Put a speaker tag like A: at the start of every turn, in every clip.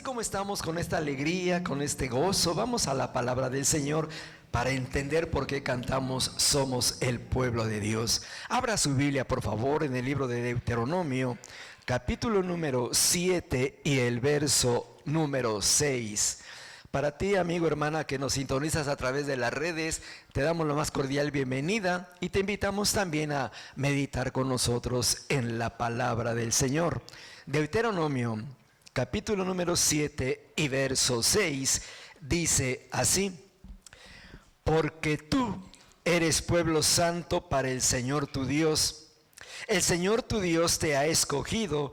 A: como estamos con esta alegría, con este gozo, vamos a la palabra del Señor para entender por qué cantamos Somos el pueblo de Dios. Abra su Biblia, por favor, en el libro de Deuteronomio, capítulo número 7 y el verso número 6. Para ti, amigo, hermana, que nos sintonizas a través de las redes, te damos la más cordial bienvenida y te invitamos también a meditar con nosotros en la palabra del Señor. Deuteronomio, capítulo número 7 y verso 6, dice así: porque tú eres pueblo santo para el Señor tu Dios. El Señor tu Dios te ha escogido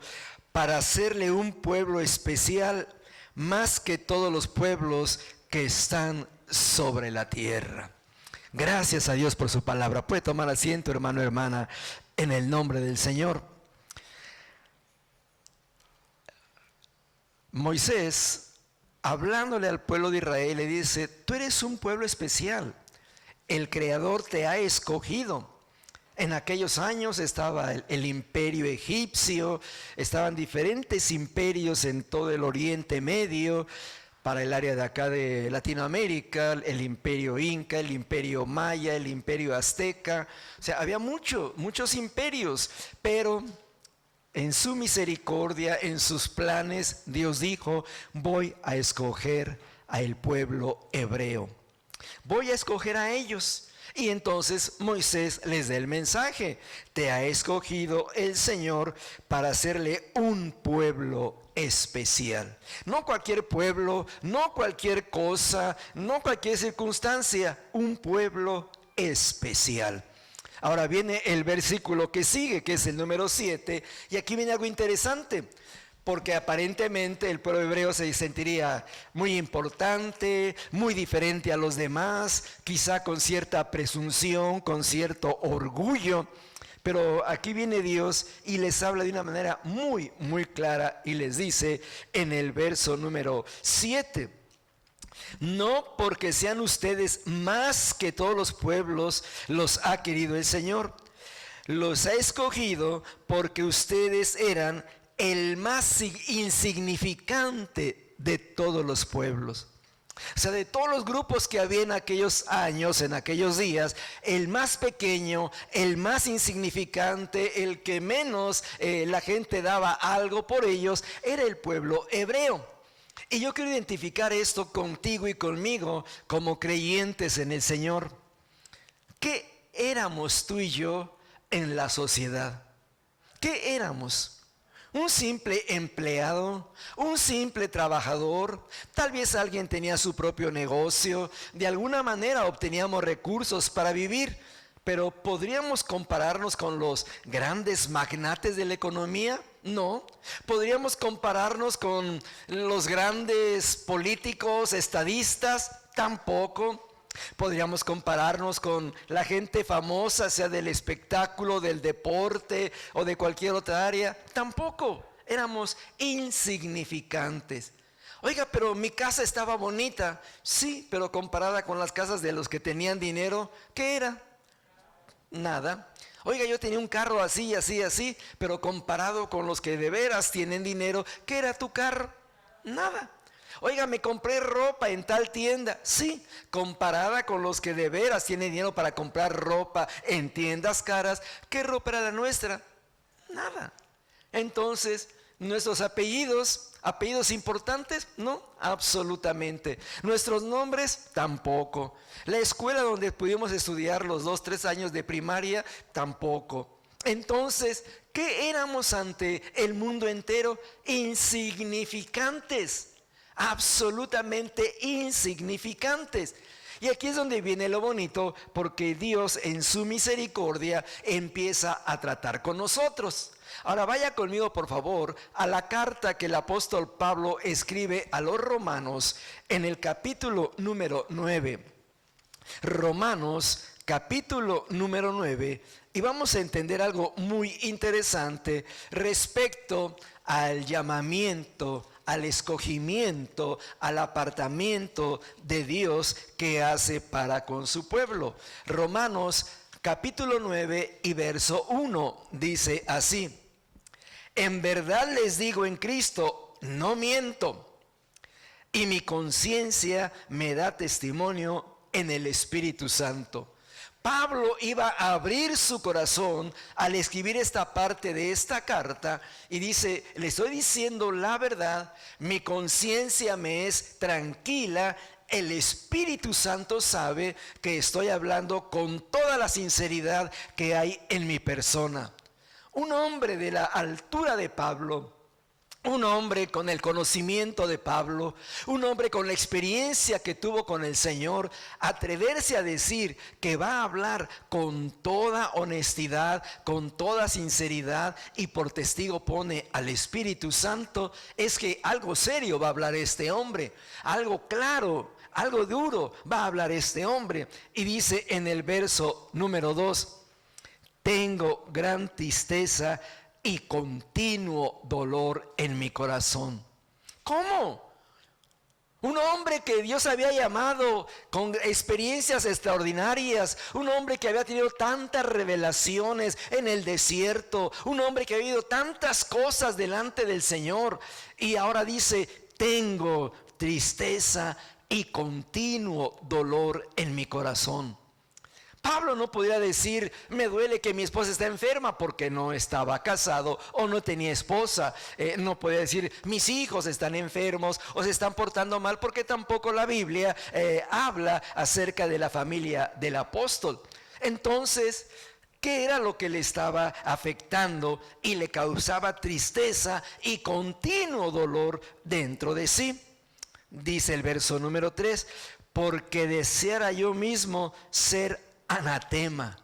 A: para hacerle un pueblo especial, más que todos los pueblos que están sobre la tierra. Gracias a Dios por su palabra. Puede tomar asiento, hermano, hermana, en el nombre del Señor. Moisés, hablándole al pueblo de Israel, le dice: tú eres un pueblo especial, el Creador te ha escogido. En aquellos años estaba el imperio egipcio, estaban diferentes imperios en todo el Oriente Medio, para el área de acá de Latinoamérica, el imperio inca, el imperio maya, el imperio azteca. O sea, había muchos imperios, pero en su misericordia, en sus planes, Dios dijo: voy a escoger al pueblo hebreo. Voy a escoger a ellos. Y entonces Moisés les da el mensaje: te ha escogido el Señor para hacerle un pueblo especial. No cualquier pueblo, no cualquier cosa, no cualquier circunstancia, un pueblo especial. Ahora viene el versículo que sigue, que es el número 7, y aquí viene algo interesante. Porque aparentemente el pueblo hebreo se sentiría muy importante, muy diferente a los demás, quizá con cierta presunción, con cierto orgullo. Pero aquí viene Dios y les habla de una manera muy clara y les dice en el verso número 7: no porque sean ustedes más que todos los pueblos los ha querido el Señor. Los ha escogido porque ustedes eran el más insignificante de todos los pueblos. O sea, de todos los grupos que había en aquellos años, en aquellos días, el más pequeño, el más insignificante, el que menos la gente daba algo por ellos, era el pueblo hebreo. Y yo quiero identificar esto contigo y conmigo como creyentes en el Señor. ¿Qué éramos tú y yo en la sociedad? ¿Qué éramos? Un simple empleado, un simple trabajador. Tal vez alguien tenía su propio negocio, de alguna manera obteníamos recursos para vivir, pero ¿podríamos compararnos con los grandes magnates de la economía? No. ¿Podríamos compararnos con los grandes políticos, estadistas? Tampoco. Podríamos compararnos con la gente famosa, sea del espectáculo, del deporte o de cualquier otra área. Tampoco. Éramos insignificantes. Oiga, pero mi casa estaba bonita. Sí, pero comparada con las casas de los que tenían dinero, ¿qué era? Nada. Oiga, yo tenía un carro así, pero comparado con los que de veras tienen dinero, ¿qué era tu carro? Nada. Oiga, me compré ropa en tal tienda. Sí, comparada con los que de veras tienen dinero para comprar ropa en tiendas caras, ¿qué ropa era la nuestra? Nada. Entonces, nuestros apellidos importantes, no, absolutamente. Nuestros nombres, tampoco. La escuela donde pudimos estudiar los 2-3 años de primaria, tampoco. Entonces, ¿qué éramos ante el mundo entero? Insignificantes. Absolutamente insignificantes. Y aquí es donde viene lo bonito, porque Dios en su misericordia empieza a tratar con nosotros. Ahora vaya conmigo, por favor, a la carta que el apóstol Pablo escribe a los romanos en el capítulo número 9. Romanos capítulo número 9, y vamos a entender algo muy interesante respecto al llamamiento, al escogimiento, al apartamiento de Dios que hace para con su pueblo. Romanos capítulo 9 y verso 1 dice así: en verdad les digo en Cristo, no miento. y mi conciencia me da testimonio en el Espíritu Santo. Pablo iba a abrir su corazón al escribir esta parte de esta carta y dice, le estoy diciendo la verdad, mi conciencia me es tranquila, el Espíritu Santo sabe que estoy hablando con toda la sinceridad que hay en mi persona. Un hombre de la altura de Pablo, un hombre con el conocimiento de Pablo, un hombre con la experiencia que tuvo con el Señor, atreverse a decir que va a hablar con toda honestidad, con toda sinceridad y por testigo pone al Espíritu Santo, es que algo serio va a hablar este hombre, algo claro, algo duro va a hablar este hombre. Y dice en el verso número 2, tengo gran tristeza y continuo dolor en mi corazón. ¿Cómo? Un hombre que Dios había llamado con experiencias extraordinarias, un hombre que había tenido tantas revelaciones en el desierto, un hombre que había vivido tantas cosas delante del Señor, y ahora dice, tengo tristeza y continuo dolor en mi corazón. Pablo no podía decir, me duele que mi esposa está enferma, porque no estaba casado o no tenía esposa. No podía decir, mis hijos están enfermos o se están portando mal, porque tampoco la Biblia habla acerca de la familia del apóstol. Entonces, ¿qué era lo que le estaba afectando y le causaba tristeza y continuo dolor dentro de sí? Dice el verso número 3, porque deseara yo mismo ser anatema.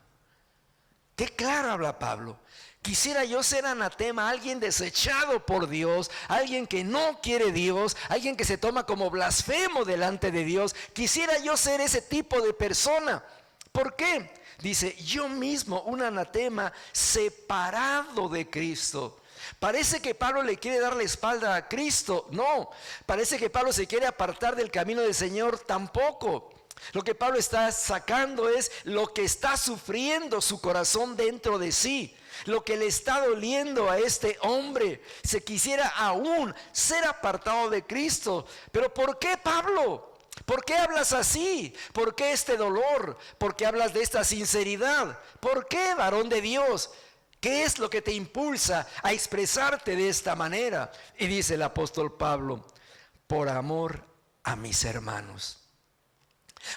A: Qué claro habla Pablo. Quisiera yo ser anatema, alguien desechado por Dios, alguien que no quiere Dios, alguien que se toma como blasfemo delante de Dios. Quisiera yo ser ese tipo de persona. ¿Por qué? Dice, yo mismo un anatema separado de Cristo. Parece que Pablo le quiere dar la espalda a Cristo. No, parece que Pablo se quiere apartar del camino del Señor. Tampoco. Lo que Pablo está sacando es lo que está sufriendo su corazón dentro de sí, lo que le está doliendo a este hombre. Se quisiera aún ser apartado de Cristo. Pero ¿por qué, Pablo? ¿Por qué hablas así? ¿Por qué este dolor? ¿Por qué hablas de esta sinceridad? ¿Por qué, varón de Dios? ¿Qué es lo que te impulsa a expresarte de esta manera? Y dice el apóstol Pablo, por amor a mis hermanos.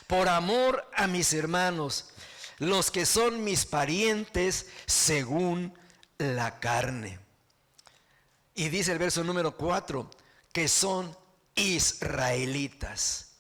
A: Por amor a mis hermanos, los que son mis parientes según la carne. Y dice el verso número 4, que son israelitas.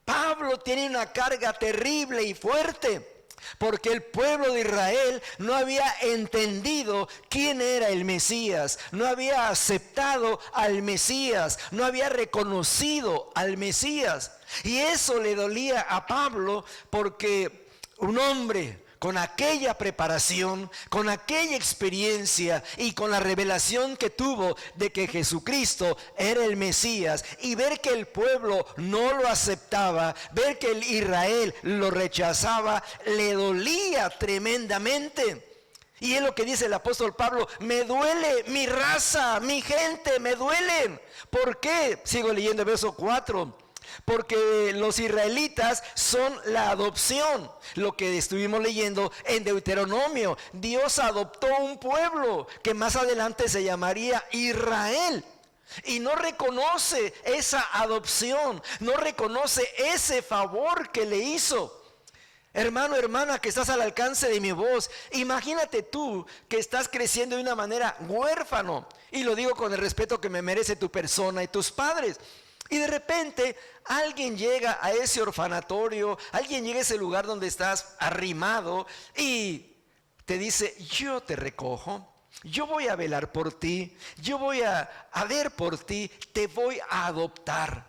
A: Pablo tiene una carga terrible y fuerte, porque el pueblo de Israel no había entendido quién era el Mesías, no había aceptado al Mesías, no había reconocido al Mesías. Y eso le dolía a Pablo, porque un hombre con aquella preparación, con aquella experiencia y con la revelación que tuvo de que Jesucristo era el Mesías, y ver que el pueblo no lo aceptaba, ver que el Israel lo rechazaba, le dolía tremendamente. Y es lo que dice el apóstol Pablo, me duele mi raza, mi gente, me duelen. ¿Por qué? Sigo leyendo el verso 4. Porque los israelitas son la adopción, lo que estuvimos leyendo en Deuteronomio. Dios adoptó un pueblo que más adelante se llamaría Israel, y no reconoce esa adopción, no reconoce ese favor que le hizo. Hermano, hermana, que estás al alcance de mi voz, imagínate tú que estás creciendo de una manera huérfano, y lo digo con el respeto que me merece tu persona y tus padres. Y de repente alguien llega a ese orfanatorio, alguien llega a ese lugar donde estás arrimado y te dice, yo te recojo, yo voy a velar por ti, yo voy a ver por ti, te voy a adoptar.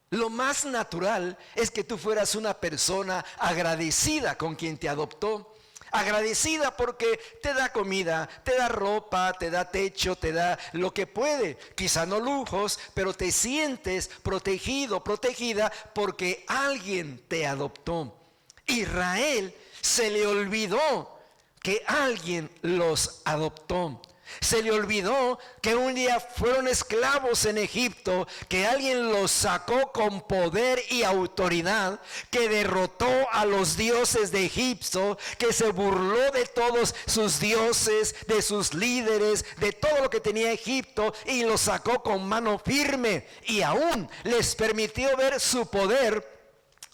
A: Lo más natural es que tú fueras una persona agradecida con quien te adoptó. Agradecida porque te da comida, te da ropa, te da techo, te da lo que puede. Quizá no lujos, pero te sientes protegido, protegida porque alguien te adoptó. Israel se le olvidó que alguien los adoptó. Se le olvidó que un día fueron esclavos en Egipto, que alguien los sacó con poder y autoridad, que derrotó a los dioses de Egipto, que se burló de todos sus dioses, de sus líderes, de todo lo que tenía Egipto, y los sacó con mano firme, y aún les permitió ver su poder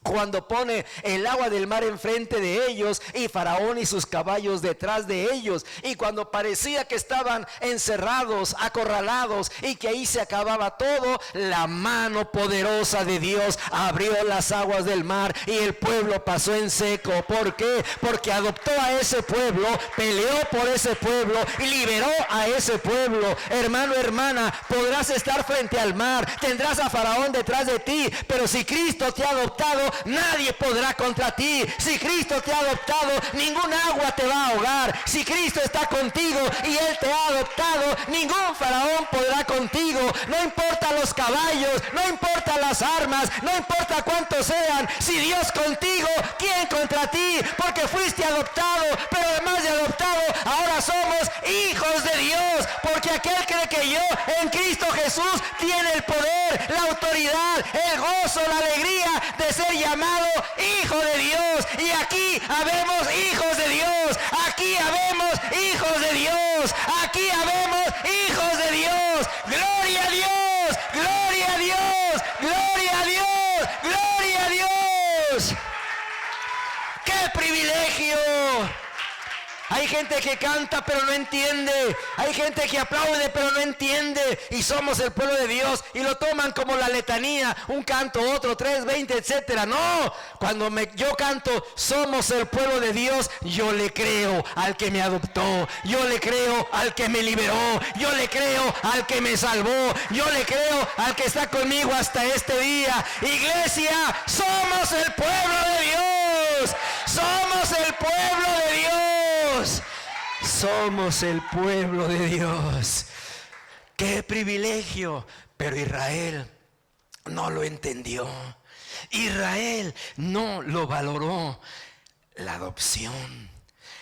A: cuando pone el agua del mar enfrente de ellos y Faraón y sus caballos detrás de ellos, y cuando parecía que estaban encerrados, acorralados y que ahí se acababa todo, la mano poderosa de Dios abrió las aguas del mar y el pueblo pasó en seco. ¿Por qué? Porque adoptó a ese pueblo, peleó por ese pueblo y liberó a ese pueblo. Hermano, hermana, podrás estar frente al mar, tendrás a Faraón detrás de ti, pero si Cristo te ha adoptado, nadie podrá contra ti. Si Cristo te ha adoptado, ningún agua te va a ahogar. Si Cristo está contigo y Él te ha adoptado, ningún faraón podrá contigo. No importa los caballos, no importa las armas, no importa cuántos sean. Si Dios contigo, ¿quién contra ti? Porque fuiste adoptado, pero además de adoptado, ahora somos hijos de Dios. Porque aquel cree que yo en Cristo Jesús tiene el poder, la autoridad, el gozo, la alegría de ser llamado hijo de Dios. Y aquí habemos hijos de Dios. Aquí habemos hijos de Dios. Aquí habemos hijos de Dios. Gloria a Dios. Gloria a Dios. Gloria a Dios. Gloria a Dios. ¡Qué privilegio! Hay gente que canta pero no entiende. Hay gente que aplaude pero no entiende. Y somos el pueblo de Dios y lo toman como la letanía. Un canto, otro, 3, 20, etcétera. No, cuando yo canto somos el pueblo de Dios, yo le creo al que me adoptó. Yo le creo al que me liberó. Yo le creo al que me salvó. Yo le creo al que está conmigo hasta este día. Iglesia, somos el pueblo de Dios. Somos el pueblo de Dios. Somos el pueblo de Dios. ¡Qué privilegio! Pero Israel no lo entendió. Israel no lo valoró. La adopción,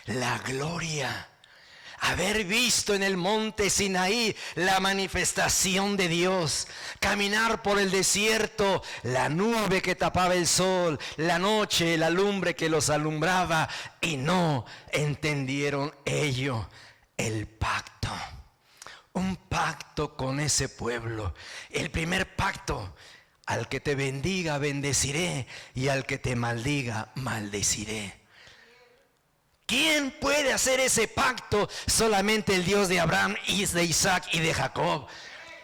A: la gloria, haber visto en el monte Sinaí la manifestación de Dios, caminar por el desierto, la nube que tapaba el sol, la noche, la lumbre que los alumbraba, y no entendieron ello. El pacto, un pacto con ese pueblo, el primer pacto: al que te bendiga bendeciré y al que te maldiga maldeciré. ¿Quién puede hacer ese pacto? Solamente el Dios de Abraham, de Isaac y de Jacob.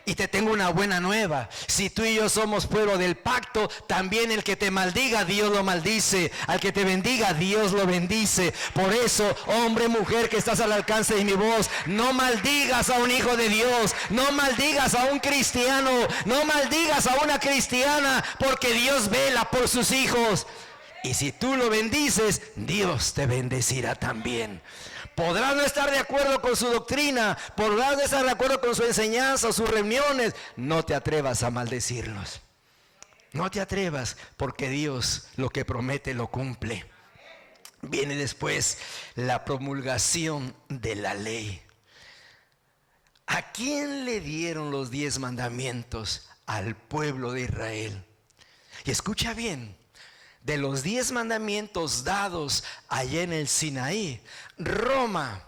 A: Y te tengo una buena nueva: si tú y yo somos pueblo del pacto, también el que te maldiga, Dios lo maldice. Al que te bendiga, Dios lo bendice. Por eso, hombre, mujer que estás al alcance de mi voz, no maldigas a un hijo de Dios, no maldigas a un cristiano, no maldigas a una cristiana, porque Dios vela por sus hijos. Y si tú lo bendices, Dios te bendecirá también. Podrás no estar de acuerdo con su doctrina, podrás no estar de acuerdo con su enseñanza o sus reuniones. No te atrevas a maldecirlos. No te atrevas, porque Dios lo que promete lo cumple. Viene después la promulgación de la ley. ¿A quién le dieron los 10 mandamientos? Al pueblo de Israel. Y escucha bien: de los 10 mandamientos dados allá en el Sinaí, Roma,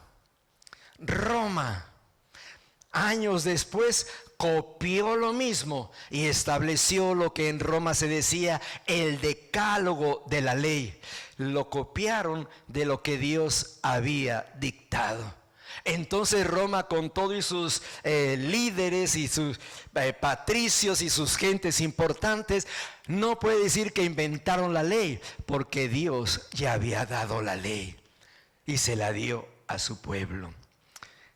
A: años después copió lo mismo y estableció lo que en Roma se decía el decálogo de la ley. Lo copiaron de lo que Dios había dictado. Entonces Roma, con todo y sus líderes y sus patricios y sus gentes importantes, no puede decir que inventaron la ley, porque Dios ya había dado la ley y se la dio a su pueblo.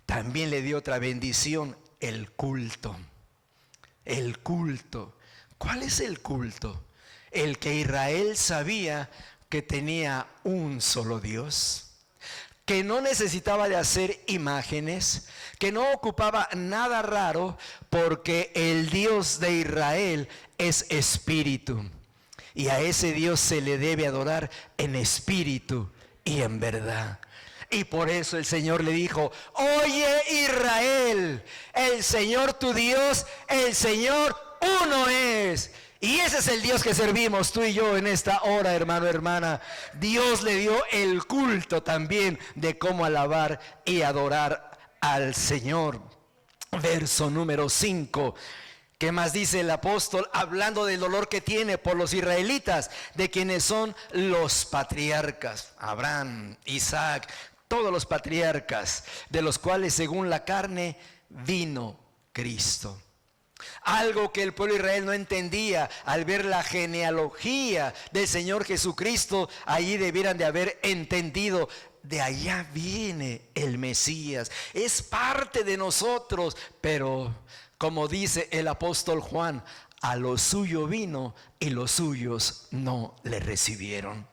A: También le dio otra bendición: el culto. El culto. ¿Cuál es el culto? El que Israel sabía que tenía un solo Dios, que no necesitaba de hacer imágenes, que no ocupaba nada raro, porque el Dios de Israel es espíritu. Y a ese Dios se le debe adorar en espíritu y en verdad. Y por eso el Señor le dijo: oye Israel, el Señor tu Dios, el Señor uno es. Y ese es el Dios que servimos tú y yo en esta hora, hermano, hermana. Dios le dio el culto también de cómo alabar y adorar al Señor. Verso número 5. ¿Qué más dice el apóstol? Hablando del dolor que tiene por los israelitas, de quienes son los patriarcas: Abraham, Isaac, todos los patriarcas, de los cuales según la carne vino Cristo. Algo que el pueblo de Israel no entendía al ver la genealogía del Señor Jesucristo, allí debieran de haber entendido: de allá viene el Mesías, es parte de nosotros. Pero como dice el apóstol Juan, a lo suyo vino y los suyos no le recibieron.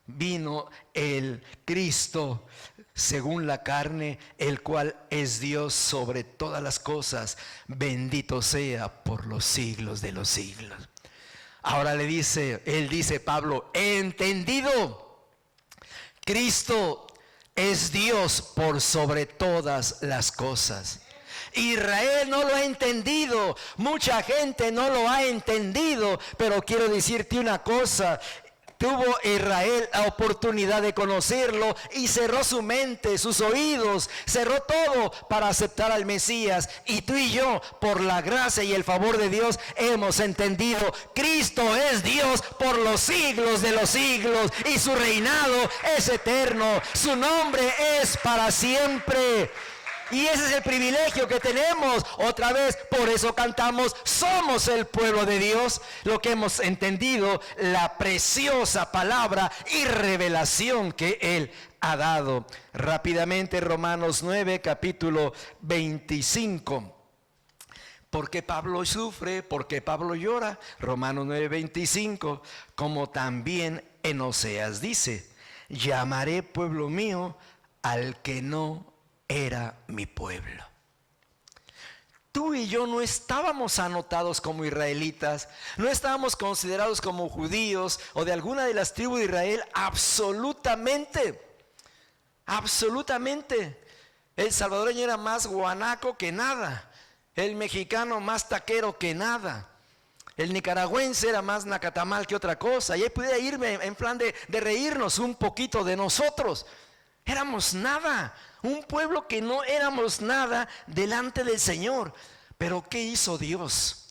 A: Vino el Cristo según la carne, el cual es Dios sobre todas las cosas, bendito sea por los siglos de los siglos. Ahora él dice Pablo: he entendido, Cristo es Dios por sobre todas las cosas. Israel no lo ha entendido, mucha gente no lo ha entendido, pero quiero decirte una cosa: tuvo Israel la oportunidad de conocerlo y cerró su mente, sus oídos, cerró todo para aceptar al Mesías. Y tú y yo, por la gracia y el favor de Dios, hemos entendido: Cristo es Dios por los siglos de los siglos y su reinado es eterno, su nombre es para siempre. Y ese es el privilegio que tenemos. Otra vez, por eso cantamos: somos el pueblo de Dios. Lo que hemos entendido, la preciosa palabra y revelación que Él ha dado. Rápidamente, Romanos 9, capítulo 25. ¿Por qué Pablo sufre? ¿Por qué Pablo llora? Romanos 9, 25. Como también en Oseas dice: llamaré pueblo mío al que no era mi pueblo. Tú y yo no estábamos anotados como israelitas, no estábamos considerados como judíos o de alguna de las tribus de Israel. Absolutamente. El salvadoreño era más guanaco que nada, el mexicano más taquero que nada, el nicaragüense era más nacatamal que otra cosa. Y ahí pudiera irme en plan de reírnos un poquito de nosotros. Éramos nada, un pueblo que no éramos nada delante del Señor. Pero ¿qué hizo Dios?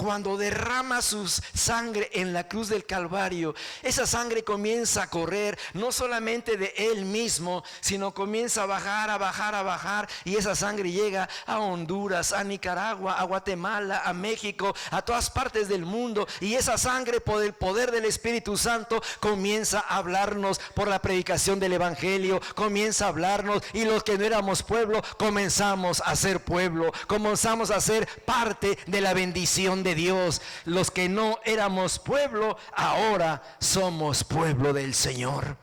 A: Cuando derrama su sangre en la cruz del Calvario, esa sangre comienza a correr no solamente de Él mismo, sino comienza a bajar, y esa sangre llega a Honduras, a Nicaragua, a Guatemala, a México, a todas partes del mundo. Y esa sangre, por el poder del Espíritu Santo, comienza a hablarnos por la predicación del Evangelio, comienza a hablarnos, y los que no éramos pueblo, comenzamos a ser pueblo, comenzamos a ser parte de la bendición de Dios. Los que no éramos pueblo, ahora somos pueblo del Señor.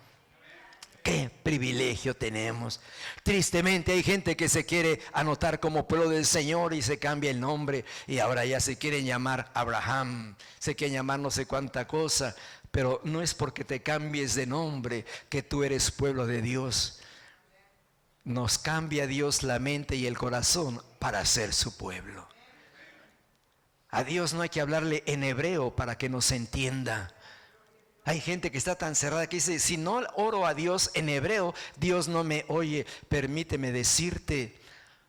A: Qué privilegio tenemos. Tristemente hay gente que se quiere anotar como pueblo del Señor y se cambia el nombre, y ahora ya se quieren llamar Abraham, se quieren llamar no sé cuánta cosa. Pero no es porque te cambies de nombre que tú eres pueblo de Dios. Nos cambia Dios la mente y el corazón para ser su pueblo. A Dios no hay que hablarle en hebreo para que nos entienda. Hay gente que está tan cerrada que dice: si no oro a Dios en hebreo, Dios no me oye. Permíteme decirte,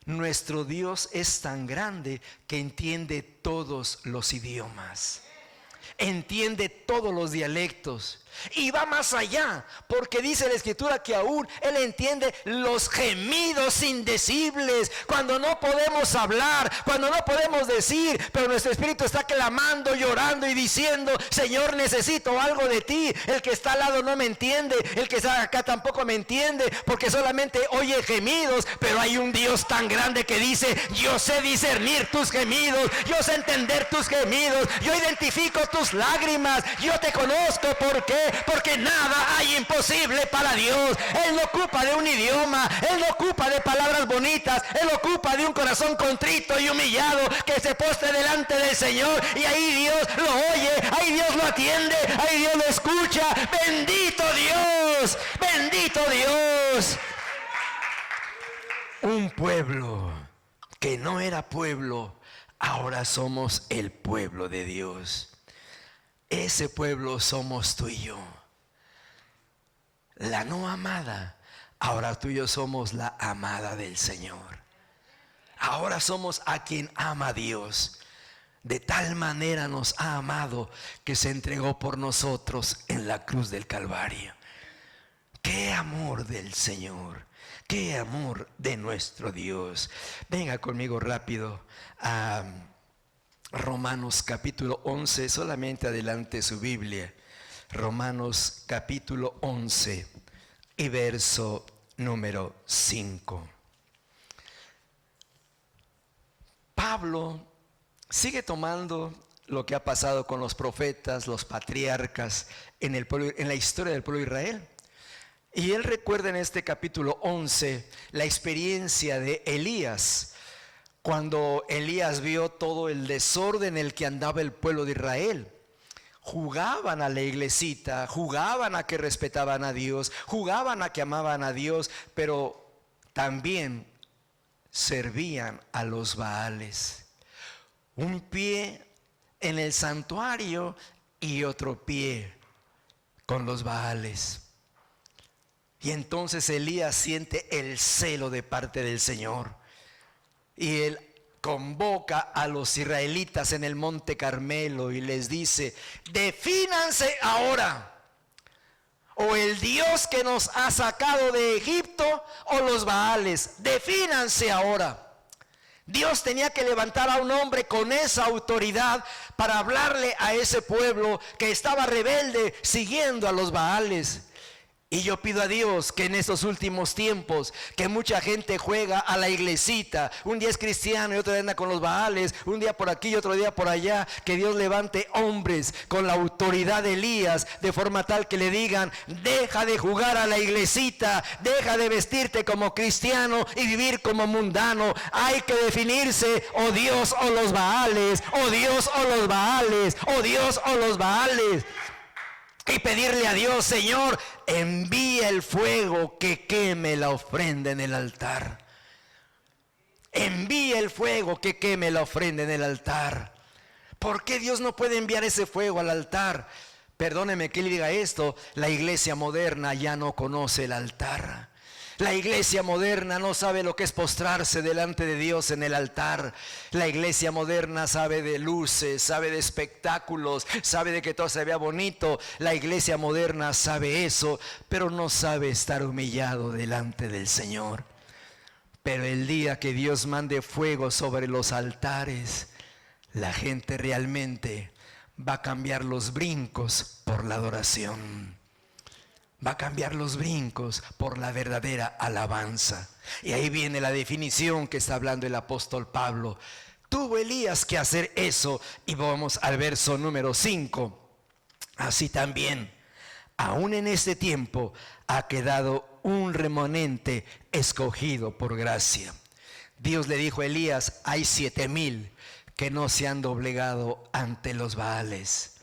A: nuestro Dios es tan grande que entiende todos los idiomas, entiende todos los dialectos. Y va más allá, porque dice la Escritura que aún Él entiende los gemidos indecibles, cuando no podemos hablar, cuando no podemos decir, pero nuestro espíritu está clamando, llorando y diciendo: Señor, necesito algo de ti. El que está al lado no me entiende, el que está acá tampoco me entiende, porque solamente oye gemidos. Pero hay un Dios tan grande que dice: yo sé discernir tus gemidos, yo sé entender tus gemidos, yo identifico tus lágrimas, yo te conozco. ¿Por qué? Porque nada hay imposible para Dios. Él no ocupa de un idioma, Él no ocupa de palabras bonitas, Él ocupa de un corazón contrito y humillado que se postre delante del Señor, y ahí Dios lo oye, ahí Dios lo atiende, ahí Dios lo escucha. Bendito Dios, bendito Dios. un pueblo que no era pueblo, ahora somos el pueblo de Dios. Ese pueblo somos tú y yo. La no amada, ahora tú y yo somos la amada del Señor. Ahora somos a quien ama Dios. De tal manera nos ha amado que se entregó por nosotros en la cruz del Calvario. ¡Qué amor del Señor! ¡Qué amor de nuestro Dios! Venga conmigo rápido a Romanos capítulo 11. Solamente adelante su Biblia. Romanos capítulo 11 y verso número 5. Pablo sigue tomando lo que ha pasado con los profetas, los patriarcas en la historia del pueblo de Israel. Y él recuerda en este capítulo 11 la experiencia de Elías, cuando Elías vio todo el desorden en el que andaba el pueblo de Israel. Jugaban a la iglesita, jugaban a que respetaban a Dios, jugaban a que amaban a Dios, pero también servían a los Baales. Un pie en el santuario y otro pie con los Baales. Y entonces Elías siente el celo de parte del Señor. Y él convoca a los israelitas en el monte Carmelo y les dice: defínanse ahora. O el Dios que nos ha sacado de Egipto o los Baales. Defínanse ahora. Dios tenía que levantar a un hombre con esa autoridad para hablarle a ese pueblo que estaba rebelde siguiendo a los Baales. Y yo pido a Dios que en estos últimos tiempos, que mucha gente juega a la iglesita, un día es cristiano y otro día anda con los Baales, un día por aquí y otro día por allá, que Dios levante hombres con la autoridad de Elías, de forma tal que le digan: deja de jugar a la iglesita, deja de vestirte como cristiano y vivir como mundano. Hay que definirse: o Dios o los Baales, o Dios o los Baales, o Dios o los Baales. Y pedirle a Dios: Señor, envía el fuego que queme la ofrenda en el altar. Envía el fuego que queme la ofrenda en el altar. ¿Por qué Dios no puede enviar ese fuego al altar? Perdóneme que le diga esto: la iglesia moderna ya no conoce el altar. La iglesia moderna no sabe lo que es postrarse delante de Dios en el altar. La iglesia moderna sabe de luces, sabe de espectáculos, sabe de que todo se vea bonito. La iglesia moderna sabe eso, pero no sabe estar humillado delante del Señor. Pero el día que Dios mande fuego sobre los altares, la gente realmente va a cambiar los brincos por la adoración. Va a cambiar los brincos por la verdadera alabanza. Y ahí viene la definición que está hablando el apóstol Pablo. Tuvo Elías que hacer eso. Y vamos al verso número 5. Así también, aún en este tiempo, ha quedado un remanente escogido por gracia. Dios le dijo a Elías: hay 7,000 que no se han doblegado ante los Baales.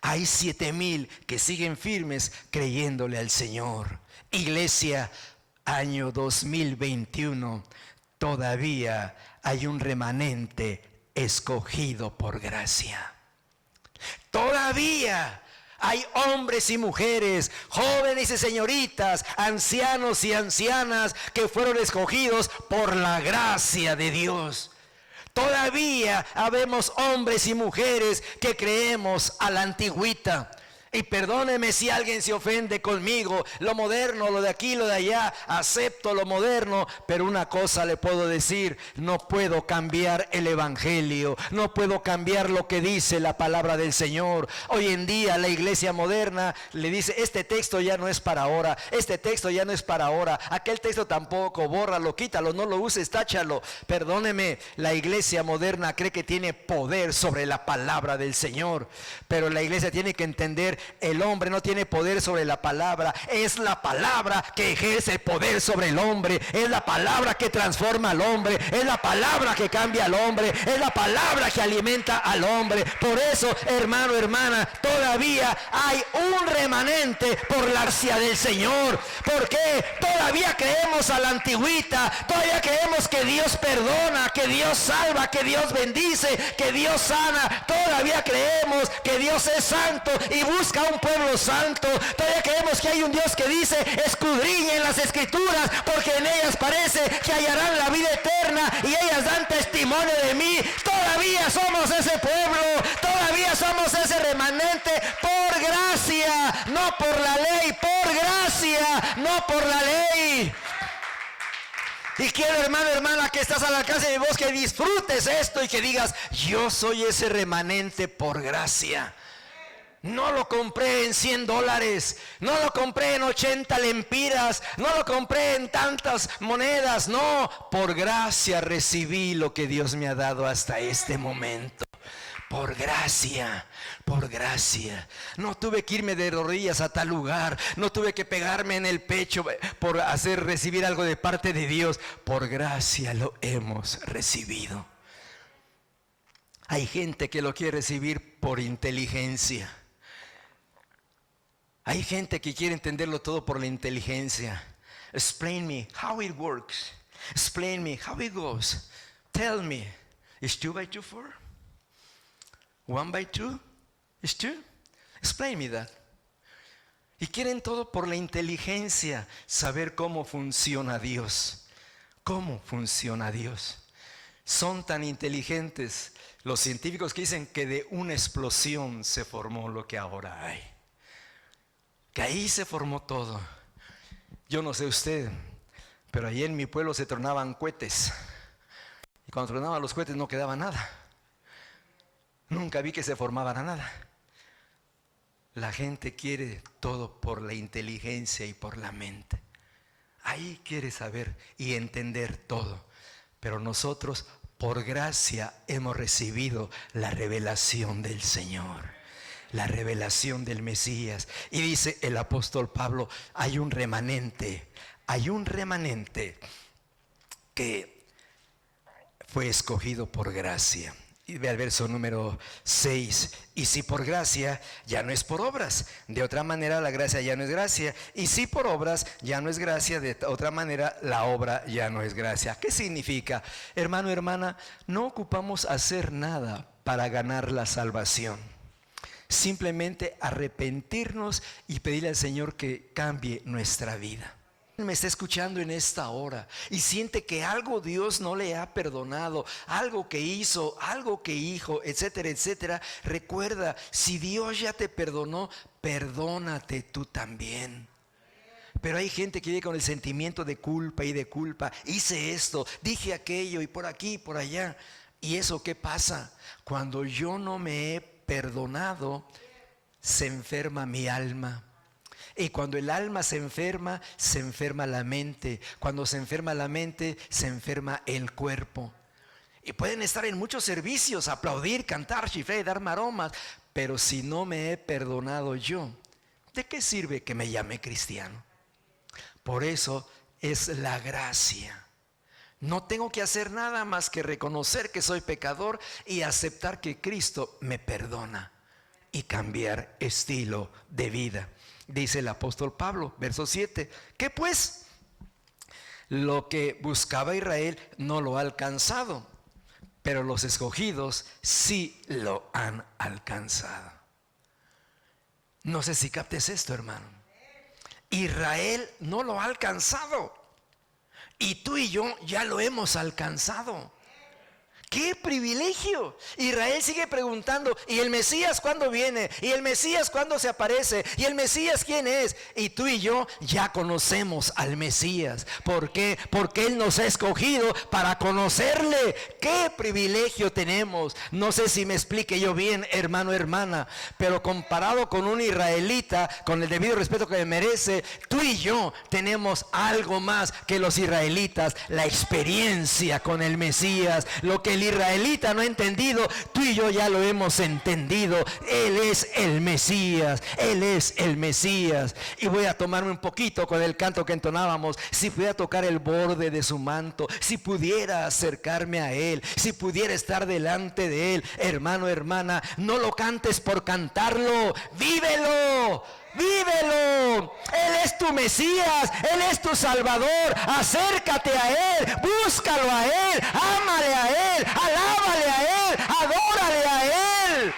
A: Hay 7,000 que siguen firmes creyéndole al Señor. Iglesia, año 2021, todavía hay un remanente escogido por gracia. Todavía hay hombres y mujeres, jóvenes y señoritas, ancianos y ancianas que fueron escogidos por la gracia de Dios. Todavía habemos hombres y mujeres que creemos a la antigüita. Y perdóneme si alguien se ofende conmigo, lo moderno, lo de aquí, lo de allá, acepto lo moderno, pero una cosa le puedo decir: no puedo cambiar el evangelio, no puedo cambiar lo que dice la palabra del Señor. Hoy en día la iglesia moderna le dice: este texto ya no es para ahora, este texto ya no es para ahora, aquel texto tampoco, bórralo, quítalo, no lo uses, táchalo. Perdóneme, la iglesia moderna cree que tiene poder sobre la palabra del Señor, pero la iglesia tiene que entender el hombre no tiene poder sobre la palabra. Es la palabra que ejerce poder sobre el hombre. Es la palabra que transforma al hombre. Es la palabra que cambia al hombre. Es la palabra que alimenta al hombre. Por eso, hermano, hermana, todavía hay un remanente por la gracia del Señor. Porque todavía creemos a la antigüita. Todavía creemos que Dios perdona, que Dios salva, que Dios bendice, que Dios sana. Todavía creemos que Dios es santo y busca un pueblo santo. Todavía creemos que hay un Dios que dice: escudriñen las escrituras, porque en ellas parece que hallarán la vida eterna, y ellas dan testimonio de mí. Todavía somos ese pueblo, todavía somos ese remanente por gracia, no por la ley, por gracia, no por la ley. Y quiero, hermano, hermana, que estás al alcance de mi voz, que disfrutes esto y que digas: yo soy ese remanente por gracia. No lo compré en $100, no lo compré en 80 lempiras, no lo compré en tantas monedas. No, por gracia recibí lo que Dios me ha dado hasta este momento. Por gracia, por gracia. No tuve que irme de rodillas a tal lugar. No tuve que pegarme en el pecho por recibir algo de parte de Dios. Por gracia lo hemos recibido. Hay gente que lo quiere recibir por inteligencia. Hay gente que quiere entenderlo todo por la inteligencia. Explain me how it works. Explain me how it goes. Tell me, is 2 by 2 4? 1 by 2 is 2? Explain me that. Y quieren todo por la inteligencia, saber cómo funciona Dios. ¿Cómo funciona Dios? Son tan inteligentes los científicos que dicen que de una explosión se formó lo que ahora hay. Que ahí se formó todo. Yo no sé usted, pero ahí en mi pueblo se tronaban cohetes. Y cuando tronaban los cohetes no quedaba nada. Nunca vi que se formara nada. La gente quiere todo por la inteligencia y por la mente. Ahí quiere saber y entender todo. Pero nosotros, por gracia, hemos recibido la revelación del Señor, la revelación del Mesías. Y dice el apóstol Pablo: hay un remanente que fue escogido por gracia. Y ve al verso número 6. Y si por gracia, ya no es por obras. De otra manera la gracia ya no es gracia. Y si por obras, ya no es gracia. De otra manera la obra ya no es gracia. ¿Qué significa? Hermano, hermana, no ocupamos hacer nada para ganar la salvación. Simplemente arrepentirnos y pedirle al Señor que cambie nuestra vida. Me está escuchando en esta hora y siente que algo Dios no le ha perdonado, algo que hizo, algo que dijo, etcétera, etcétera. Recuerda, si Dios ya te perdonó, perdónate tú también. Pero hay gente que vive con el sentimiento de culpa y de culpa. Hice esto, dije aquello y por aquí y por allá. ¿Y eso qué pasa? Cuando yo no me he perdonado, se enferma mi alma. Y cuando el alma se enferma la mente. Cuando se enferma la mente, se enferma el cuerpo. Y pueden estar en muchos servicios, aplaudir, cantar, chiflar y dar maromas. Pero si no me he perdonado yo, ¿de qué sirve que me llame cristiano? Por eso es la gracia. No tengo que hacer nada más que reconocer que soy pecador y aceptar que Cristo me perdona y cambiar estilo de vida. Dice el apóstol Pablo, verso 7, ¿qué pues? Lo que buscaba Israel no lo ha alcanzado, pero los escogidos sí lo han alcanzado. No sé si captes esto, hermano. Israel no lo ha alcanzado y tú y yo ya lo hemos alcanzado. ¡Qué privilegio! Israel sigue preguntando: ¿y el Mesías cuándo viene? ¿Y el Mesías cuándo se aparece? ¿Y el Mesías quién es? Y tú y yo ya conocemos al Mesías. ¿Por qué? Porque Él nos ha escogido para conocerle. ¡Qué privilegio tenemos! No sé si me explique yo bien, hermano, hermana, pero comparado con un israelita, con el debido respeto que merece, tú y yo tenemos algo más que los israelitas: la experiencia con el Mesías, lo que el israelita no ha entendido, tú y yo ya lo hemos entendido. Él es el Mesías, Él es el Mesías. Y voy a tomarme un poquito con el canto que entonábamos. Si pudiera tocar el borde de su manto, si pudiera acercarme a Él, si pudiera estar delante de Él. Hermano, hermana, no lo cantes por cantarlo, vívelo. Vívelo. Él es tu Mesías, Él es tu Salvador. Acércate a Él, búscalo a Él, ámale a Él, alábale a Él, adórale a Él.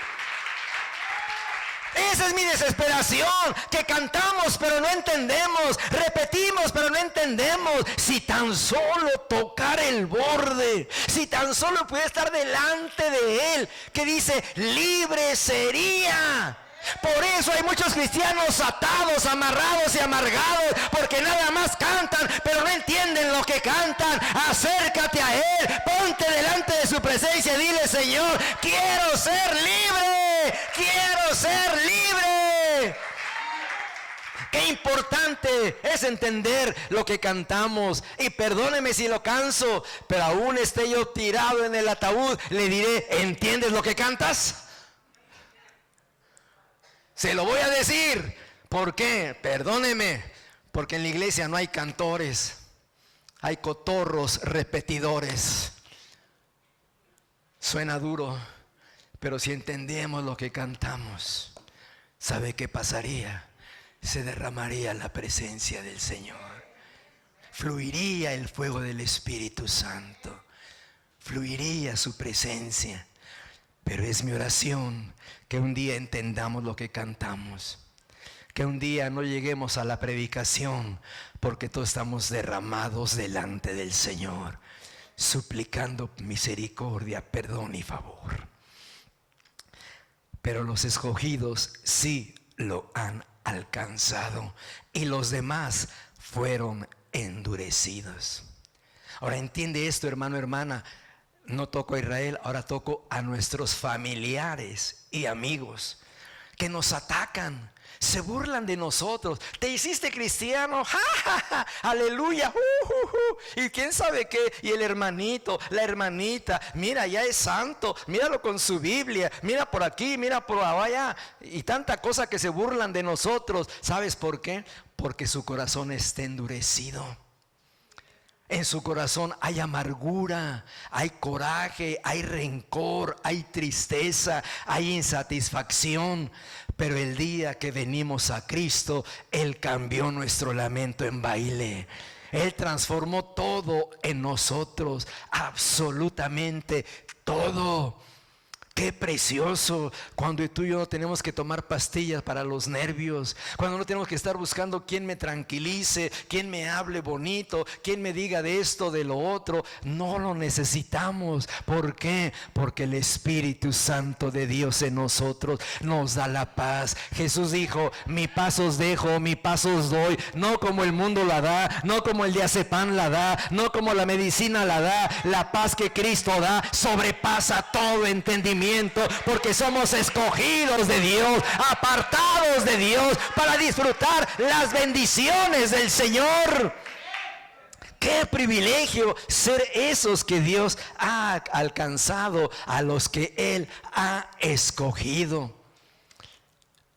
A: Esa es mi desesperación, que cantamos pero no entendemos, repetimos pero no entendemos. Si tan solo tocar el borde, si tan solo pudiera estar delante de Él, que dice, libre sería. Por eso hay muchos cristianos atados, amarrados y amargados, porque nada más cantan, pero no entienden lo que cantan. Acércate a Él, ponte delante de su presencia y dile, Señor, quiero ser libre, quiero ser libre. Qué importante es entender lo que cantamos. Y perdóneme si lo canso, pero aún esté yo tirado en el ataúd, le diré, ¿entiendes lo que cantas? Se lo voy a decir. ¿Por qué? Perdóneme, porque en la iglesia no hay cantores, hay cotorros repetidores. Suena duro, pero si entendemos lo que cantamos, ¿sabe qué pasaría? Se derramaría la presencia del Señor. Fluiría el fuego del Espíritu Santo. Fluiría su presencia. Pero es mi oración que un día entendamos lo que cantamos. Que un día no lleguemos a la predicación porque todos estamos derramados delante del Señor, suplicando misericordia, perdón y favor. Pero los escogidos sí lo han alcanzado y los demás fueron endurecidos. Ahora entiende esto, hermano, hermana. No toco a Israel, ahora toco a nuestros familiares y amigos que nos atacan, se burlan de nosotros. ¿Te hiciste cristiano? ¡Ja, ja, ja! ¡Aleluya! Y quién sabe qué. Y el hermanito, la hermanita, mira, ya es santo, míralo con su Biblia, mira por aquí, mira por allá. Y tanta cosa que se burlan de nosotros. ¿Sabes por qué? Porque su corazón está endurecido. En su corazón hay amargura, hay coraje, hay rencor, hay tristeza, hay insatisfacción. Pero el día que venimos a Cristo, Él cambió nuestro lamento en baile. Él transformó todo en nosotros, absolutamente todo. Qué precioso cuando tú y yo no tenemos que tomar pastillas para los nervios, cuando no tenemos que estar buscando quién me tranquilice, quién me hable bonito, quién me diga de esto, de lo otro. No lo necesitamos. ¿Por qué? Porque el Espíritu Santo de Dios en nosotros nos da la paz. Jesús dijo, mi paz os dejo, mi paz os doy, no como el mundo la da, no como el diazepam la da, no como la medicina la da. La paz que Cristo da sobrepasa todo entendimiento, porque somos escogidos de Dios, apartados de Dios para disfrutar las bendiciones del Señor. Qué privilegio ser esos que Dios ha alcanzado, a los que Él ha escogido.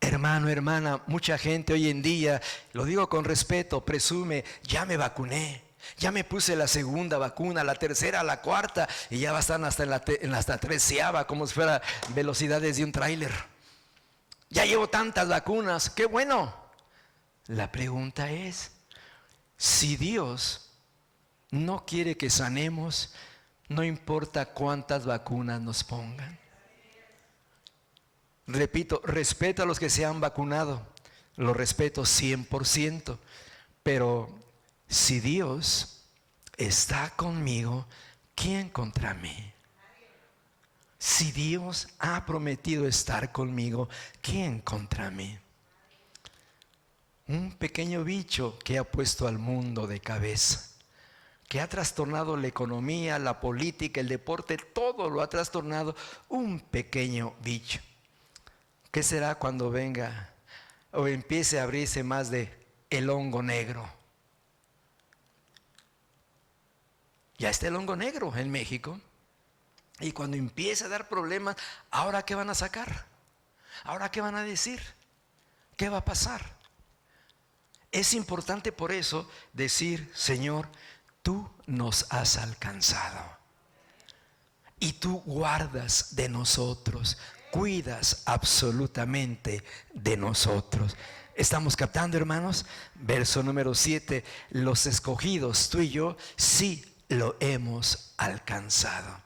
A: Hermano, hermana, mucha gente hoy en día, lo digo con respeto, presume, ya me vacuné. Ya me puse la segunda vacuna, la tercera, la cuarta, y ya va a estar hasta en la 13ª, como si fuera velocidades de un tráiler. Ya llevo tantas vacunas, qué bueno. La pregunta es, si Dios no quiere que sanemos, no importa cuántas vacunas nos pongan. Repito, respeto a los que se han vacunado, lo respeto 100%, pero si Dios está conmigo, ¿quién contra mí? Si Dios ha prometido estar conmigo, ¿quién contra mí? Un pequeño bicho que ha puesto al mundo de cabeza, que ha trastornado la economía, la política, el deporte, todo lo ha trastornado. Un pequeño bicho. ¿Qué será cuando venga o empiece a abrirse más de el hongo negro? Ya está el hongo negro en México. Y cuando empieza a dar problemas, ¿ahora qué van a sacar? ¿Ahora qué van a decir? ¿Qué va a pasar? Es importante por eso decir: Señor, tú nos has alcanzado y tú guardas de nosotros, cuidas absolutamente de nosotros. ¿Estamos captando, hermanos? Verso número 7: los escogidos, tú y yo, sí lo hemos alcanzado.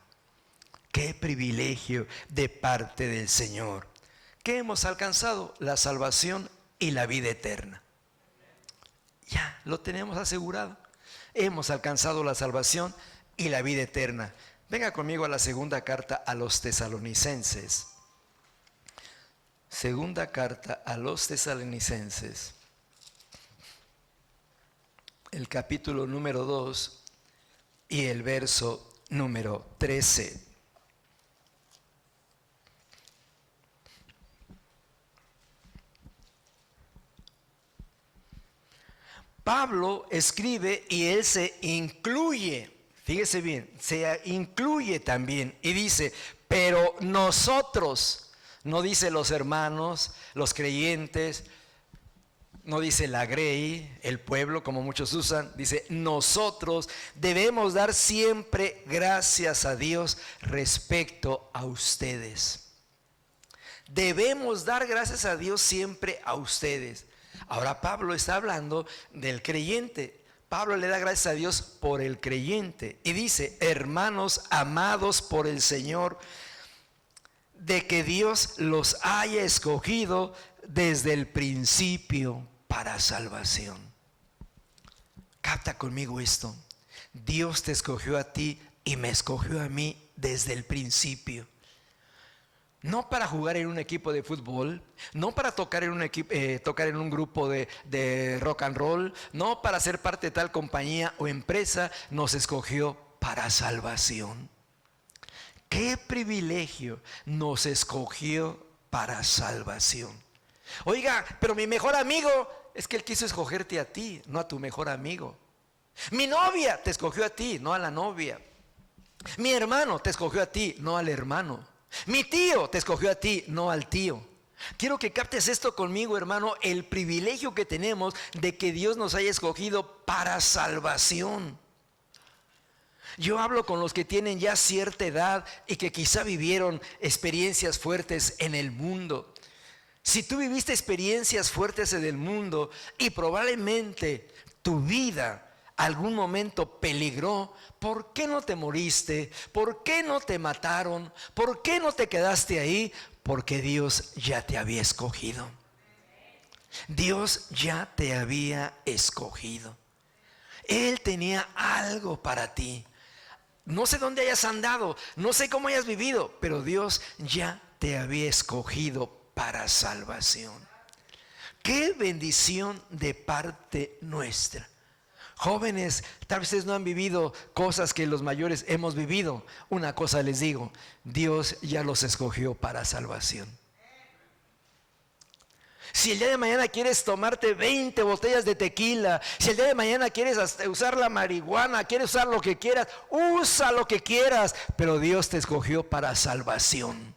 A: Qué privilegio de parte del Señor. ¿Qué hemos alcanzado? La salvación y la vida eterna. Ya lo tenemos asegurado. Hemos alcanzado la salvación y la vida eterna. Venga conmigo a la segunda carta a los tesalonicenses. Segunda carta a los tesalonicenses. El capítulo número 2 y el verso número 13. Pablo escribe y él se incluye, fíjese bien, se incluye también y dice: pero nosotros, no dice los hermanos, los creyentes, no dice la grey, el pueblo como muchos usan, dice nosotros debemos dar siempre gracias a Dios respecto a ustedes. Debemos dar gracias a Dios siempre a ustedes. Ahora Pablo está hablando del creyente. Pablo le da gracias a Dios por el creyente y dice: hermanos amados por el Señor, de que Dios los haya escogido desde el principio para salvación. Capta conmigo esto: Dios te escogió a ti y me escogió a mí desde el principio. No para jugar en un equipo de fútbol, no para tocar en un grupo de rock and roll, no para ser parte de tal compañía o empresa. Nos escogió para salvación. ¡Qué privilegio! Nos escogió para salvación. Oiga, pero mi mejor amigo, es que él quiso escogerte a ti, no a tu mejor amigo. Mi novia te escogió a ti, no a la novia. Mi hermano te escogió a ti, no al hermano. Mi tío te escogió a ti, no al tío. Quiero que captes esto conmigo, hermano, el privilegio que tenemos de que Dios nos haya escogido para salvación. Yo hablo con los que tienen ya cierta edad y que quizá vivieron experiencias fuertes en el mundo. Si tú viviste experiencias fuertes en el mundo y probablemente tu vida algún momento peligró, ¿por qué no te moriste? ¿Por qué no te mataron? ¿Por qué no te quedaste ahí? Porque Dios ya te había escogido. Dios ya te había escogido. Él tenía algo para ti. No sé dónde hayas andado, no sé cómo hayas vivido, pero Dios ya te había escogido para salvación. Qué bendición de parte nuestra. Jóvenes, tal vez ustedes no han vivido cosas que los mayores hemos vivido. Una cosa les digo: Dios ya los escogió para salvación. Si el día de mañana quieres tomarte 20 botellas de tequila, si el día de mañana quieres usar la marihuana, quieres usar lo que quieras, usa lo que quieras, pero Dios te escogió para salvación.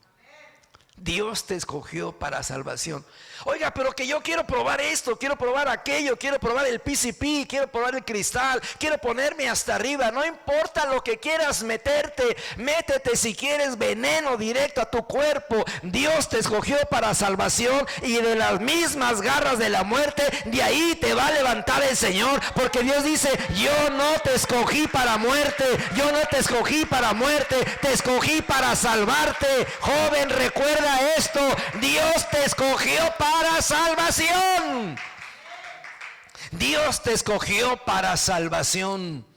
A: Dios te escogió para salvación. Oiga, pero que yo quiero probar esto, quiero probar aquello, quiero probar el PCP, quiero probar el cristal, quiero ponerme hasta arriba. No importa lo que quieras meterte, métete si quieres veneno directo a tu cuerpo. Dios te escogió para salvación y de las mismas garras de la muerte, de ahí te va a levantar el Señor. Porque Dios dice: yo no te escogí para muerte, yo no te escogí para muerte, te escogí para salvarte. Joven, recuerda esto: Dios te escogió para salvación. Dios te escogió para salvación.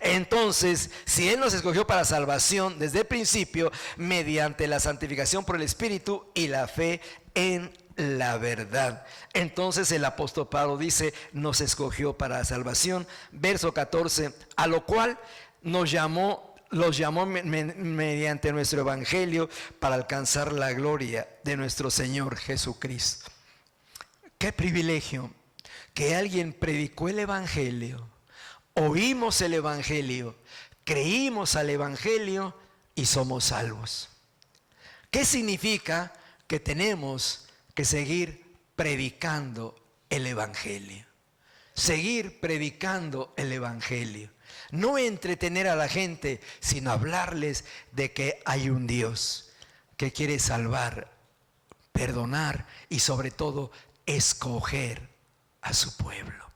A: Entonces, si Él nos escogió para salvación desde el principio, mediante la santificación por el Espíritu y la fe en la verdad, entonces el apóstol Pablo dice: nos escogió para salvación. Verso 14: a lo cual los llamó mediante nuestro evangelio para alcanzar la gloria de nuestro Señor Jesucristo. Qué privilegio que alguien predicó el evangelio, oímos el evangelio, creímos al evangelio y somos salvos. ¿Qué significa? Que tenemos que seguir predicando el Evangelio. Seguir predicando el Evangelio. No entretener a la gente, sino hablarles de que hay un Dios que quiere salvar, perdonar y sobre todo escoger a su pueblo.